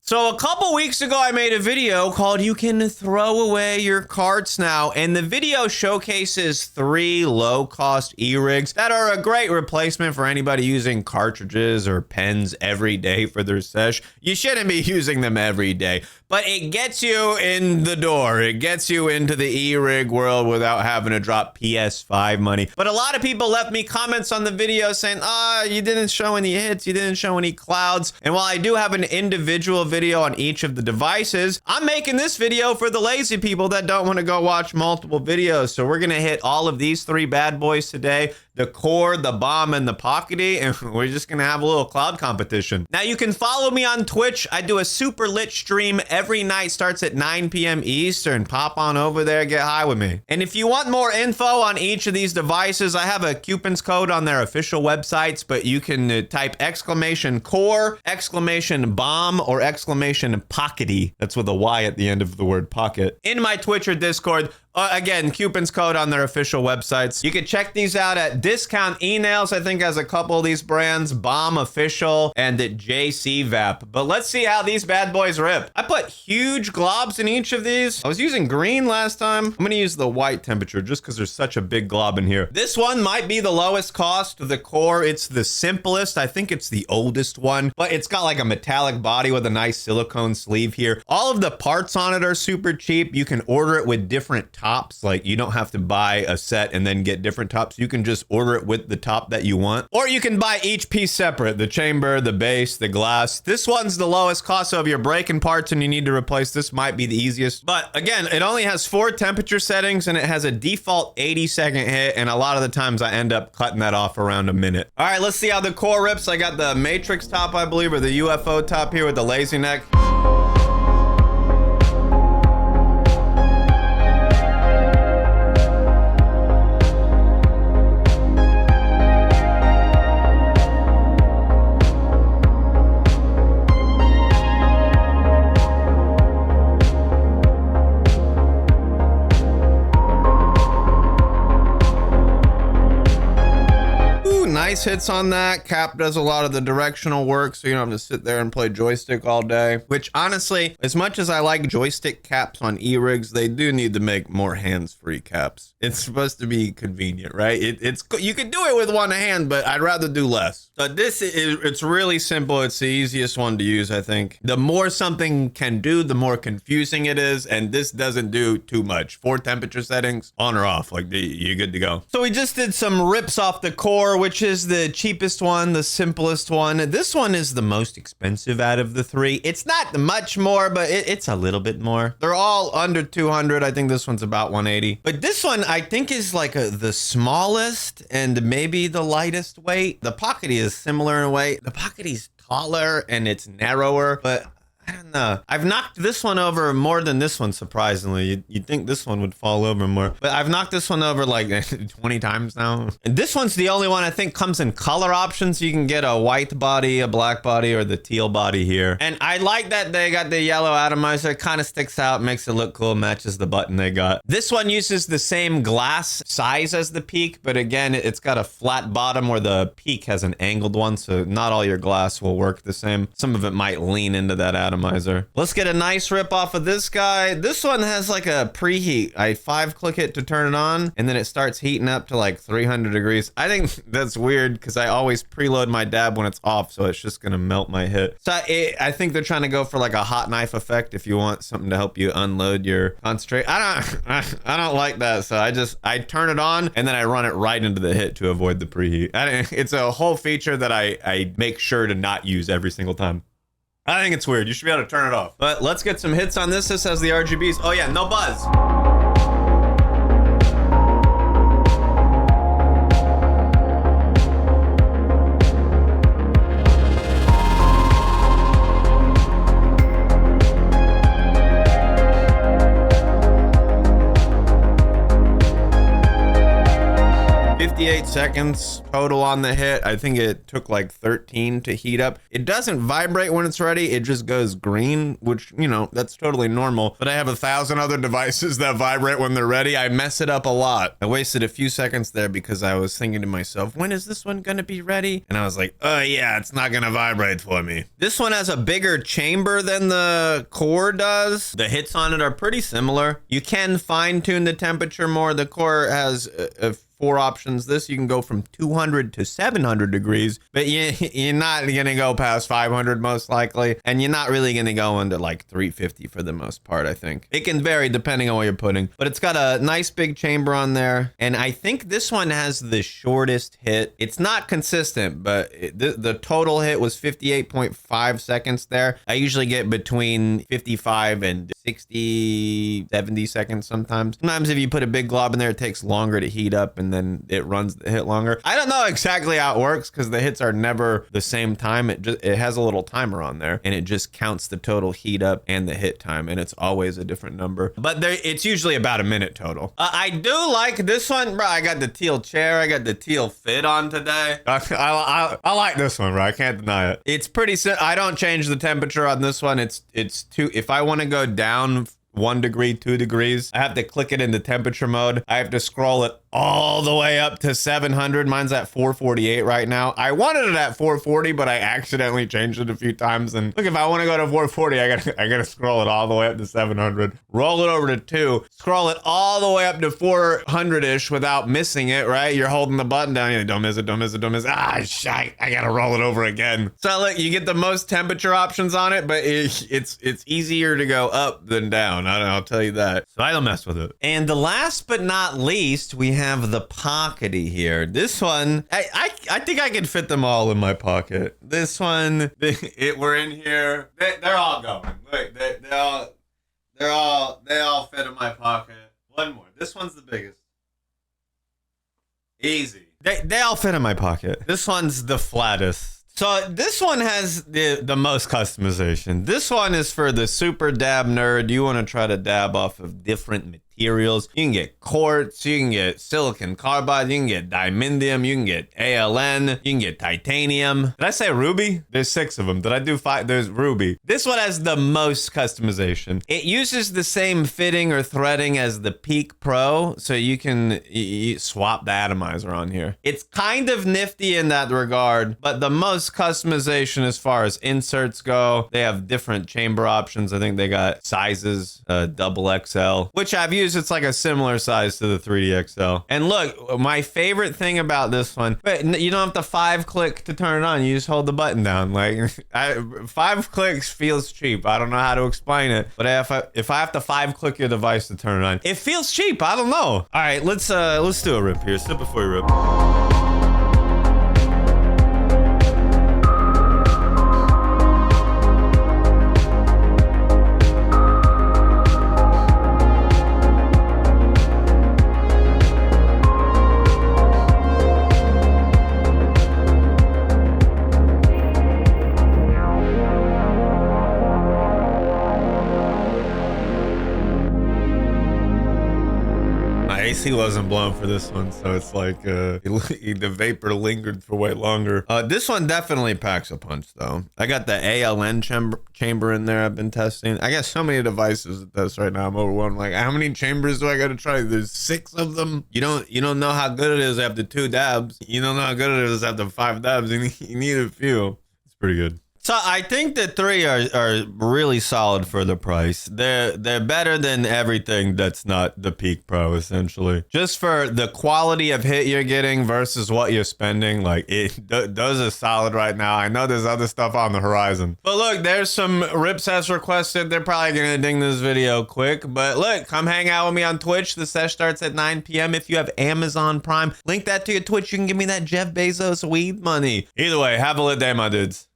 So a couple weeks ago, I made a video called "You Can Throw Away Your Carts Now," and the video showcases 3 low-cost e-rigs that are a great replacement for anybody using cartridges or pens every day for their sesh. You shouldn't be using them every day, but it gets you in the door. It gets you into the e-rig world without having to drop PS5 money. But a lot of people left me comments on the video saying, you didn't show any hits, you didn't show any clouds. And while I do have an individual video on each of the devices, I'm making this video for the lazy people that don't want to go watch multiple videos. So we're going to hit all of these 3 bad boys today: the Core, the Bomb, and the Pockety, and we're just gonna have a little cloud competition. Now you can follow me on Twitch. I do a super lit stream every night, starts at 9 p.m. Eastern. Pop on over there, get high with me. And if you want more info on each of these devices, I have a Cewpins code on their official websites, but you can type !Core, !Bomb, or !Pockety. That's with a Y at the end of the word pocket in my Twitch or Discord. Again, Cewpins code on their official websites. You can check these out at Discount E-Nails, I think has a couple of these brands, Bomb Official, and at JCVAP. But let's see how these bad boys rip. I put huge globs in each of these. I was using green last time. I'm gonna use the white temperature just because there's such a big glob in here. This one might be the lowest cost of the Core. It's the simplest. I think it's the oldest one, but it's got like a metallic body with a nice silicone sleeve here. All of the parts on it are super cheap. You can order it with different tops. Like, you don't have to buy a set and then get different tops. You can just order it with the top that you want, or you can buy each piece separate: the chamber, the base, the glass. This one's the lowest cost, so if you're breaking parts and you need to replace, this might be the easiest. But again, it only has 4 temperature settings and it has a default 80-second hit, and a lot of the times I end up cutting that off around a minute. All right, let's see how the Core rips. I got the Matrix top, I believe, or the UFO top here with the lazy neck. Nice hits on that. Cap does a lot of the directional work, so you don't have to sit there and play joystick all day, which honestly, as much as I like joystick caps on e-rigs, they do need to make more hands-free caps. It's supposed to be convenient, right? It's you can do it with one hand, but I'd rather do less. So it's really simple. It's the easiest one to use, I think. The more something can do, the more confusing it is, and this doesn't do too much. 4 temperature settings, on or off, like you're good to go. So we just did some rips off the Core, which is the cheapest one, the simplest one. This one is the most expensive out of the 3. It's not much more, but it's a little bit more. They're all under 200. I think this one's about 180. But this one, I think, is like the smallest and maybe the lightest weight. The Pockety is similar in weight. The Pockety's taller and it's narrower, but I don't know. I've knocked this one over more than this one, surprisingly. You'd think this one would fall over more, but I've knocked this one over like 20 times now. And this one's the only one I think comes in color options. You can get a white body, a black body, or the teal body here. And I like that they got the yellow atomizer. It kind of sticks out, makes it look cool, matches the button they got. This one uses the same glass size as the Peak, but again, it's got a flat bottom where the Peak has an angled one, so not all your glass will work the same. Some of it might lean into that atomizer. Let's get a nice rip off of this guy. This one has like a preheat. I 5-click it to turn it on, and then it starts heating up to like 300 degrees. I think that's weird because I always preload my dab when it's off, so it's just gonna melt my hit. So I think they're trying to go for like a hot knife effect if you want something to help you unload your concentrate. I don't like that, so I turn it on and then I run it right into the hit to avoid the preheat. It's a whole feature that I make sure to not use every single time. I think it's weird. You should be able to turn it off. But let's get some hits on this. This has the RGBs. Oh yeah, no buzz. 58 seconds total on the hit. I think it took like 13 to heat up. It doesn't vibrate when it's ready. It just goes green, which, you know, that's totally normal. But I have 1,000 other devices that vibrate when they're ready. I mess it up a lot. I wasted a few seconds there because I was thinking to myself, when is this one gonna be ready? And I was like, oh yeah, it's not gonna vibrate for me. This one has a bigger chamber than the Core does. The hits on it are pretty similar. You can fine tune the temperature more. The Core has 4 options. This, you can go from 200 to 700 degrees, but you're not gonna go past 500 most likely, and you're not really gonna go into like 350 for the most part. I think it can vary depending on what you're putting, but it's got a nice big chamber on there, and I think this one has the shortest hit. It's not consistent, but the total hit was 58.5 seconds there. I usually get between 55 and 60, 70 seconds sometimes. Sometimes if you put a big glob in there, it takes longer to heat up, and then it runs the hit longer. I don't know exactly how it works because the hits are never the same time. It has a little timer on there, and it just counts the total heat up and the hit time, and it's always a different number. But it's usually about a minute total. I do like this one, bro. I got the teal chair. I got the teal fit on today. I like this one, bro. I can't deny it. It's pretty simple. I don't change the temperature on this one. It's two. If I want to go down 1 degree, 2 degrees, I have to click it into temperature mode. I have to scroll it all the way up to 700. Mine's at 448 right now. I wanted it at 440, but I accidentally changed it a few times. And look, if I want to go to 440, I gotta scroll it all the way up to 700, roll it over to 2, scroll it all the way up to 400-ish without missing it, right? You're holding the button down. You're like, don't miss it, don't miss it, don't miss it. Ah, shite, I gotta roll it over again. So look, you get the most temperature options on it, but it's easier to go up than down. I'll tell you that. So I don't mess with it. And the last but not least, we have the Pockety here. This one, I think I can fit them all in my pocket. This one, we're in here. They're all going. Look, they all fit in my pocket. One more. This one's the biggest. Easy. They all fit in my pocket. This one's the flattest. So this one has the most customization. This one is for the super dab nerd. You want to try to dab off of different materials. You can get quartz, you can get silicon carbide, you can get diamondium, you can get ALN, you can get titanium. Did I say ruby? There's 6 of them. Did I do 5? There's ruby. This one has the most customization. It uses the same fitting or threading as the Peak Pro, so you can swap the atomizer on here. It's kind of nifty in that regard, but the most customization as far as inserts go, they have different chamber options. I think they got sizes, double XL, which I've used. It's like a similar size to the 3D XL. And look, my favorite thing about this one, but you don't have to 5-click to turn it on. You just hold the button down. Like 5 clicks feels cheap. I don't know how to explain it, but if I have to 5-click your device to turn it on, it feels cheap. I don't know. All right, let's do a rip here. Sit before you rip. AC wasn't blown for this one, so it's like the vapor lingered for way longer. This one definitely packs a punch, though. I got the ALN chamber in there I've been testing. I got so many devices to test right now. I'm overwhelmed. Like, how many chambers do I got to try? There's 6 of them. You don't know how good it is after 2 dabs. You don't know how good it is after 5 dabs. You need a few. It's pretty good. So I think the 3 are really solid for the price. They're better than everything that's not the Peak Pro, essentially. Just for the quality of hit you're getting versus what you're spending, like those are solid right now. I know there's other stuff on the horizon. But look, there's some rips as requested. They're probably gonna ding this video quick. But look, come hang out with me on Twitch. The sesh starts at 9 p.m. If you have Amazon Prime, link that to your Twitch. You can give me that Jeff Bezos weed money. Either way, have a lit day, my dudes.